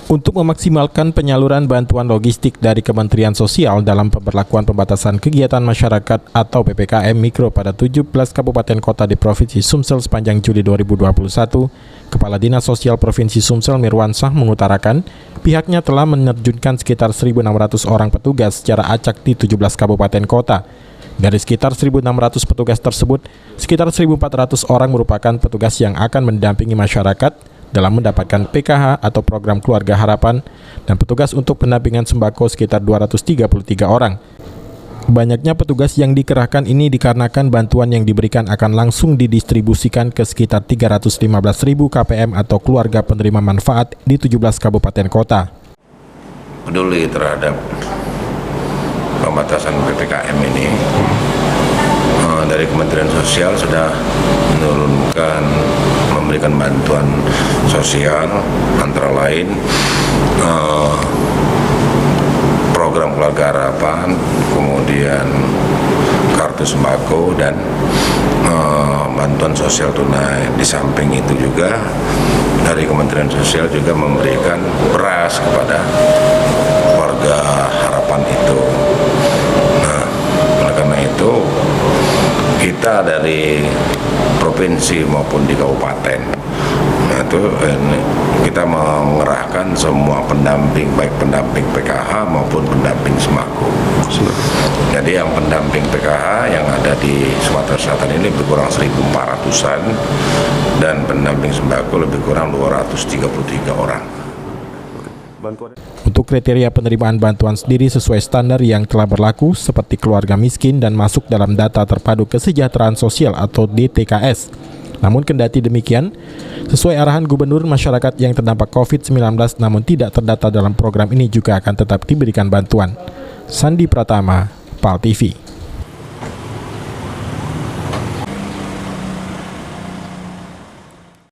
Untuk memaksimalkan penyaluran bantuan logistik dari Kementerian Sosial dalam pemberlakuan pembatasan kegiatan masyarakat atau PPKM Mikro pada 17 kabupaten kota di Provinsi Sumsel sepanjang Juli 2021, Kepala Dinas Sosial Provinsi Sumsel Mirwansah mengutarakan pihaknya telah menerjunkan sekitar 1.600 orang petugas secara acak di 17 kabupaten kota. Dari sekitar 1.600 petugas tersebut, sekitar 1.400 orang merupakan petugas yang akan mendampingi masyarakat dalam mendapatkan PKH atau Program Keluarga Harapan, dan petugas untuk pendampingan sembako sekitar 233 orang. Banyaknya petugas yang dikerahkan ini dikarenakan bantuan yang diberikan akan langsung didistribusikan ke sekitar 315.000 KPM atau keluarga penerima manfaat di 17 kabupaten kota. Peduli terhadap pembatasan PPKM ini, dari Kementerian Sosial sudah memberikan bantuan sosial, antara lain program Keluarga Harapan, kemudian kartu sembako, dan bantuan sosial tunai. Di samping itu juga dari Kementerian Sosial juga memberikan beras kepada Keluarga Harapan itu. Nah, oleh karena itu kita dari provinsi maupun di kabupaten, nah itu kita mengerahkan semua pendamping, baik pendamping PKH maupun pendamping sembako. Jadi yang pendamping PKH yang ada di Sumatera Selatan ini lebih kurang 1.400-an, dan pendamping sembako lebih kurang 233 orang. Untuk kriteria penerimaan bantuan sendiri sesuai standar yang telah berlaku seperti keluarga miskin dan masuk dalam data terpadu kesejahteraan sosial atau DTKS. Namun kendati demikian, sesuai arahan Gubernur, masyarakat yang terdampak COVID-19 namun tidak terdata dalam program ini juga akan tetap diberikan bantuan. Sandi Pratama, PAL TV.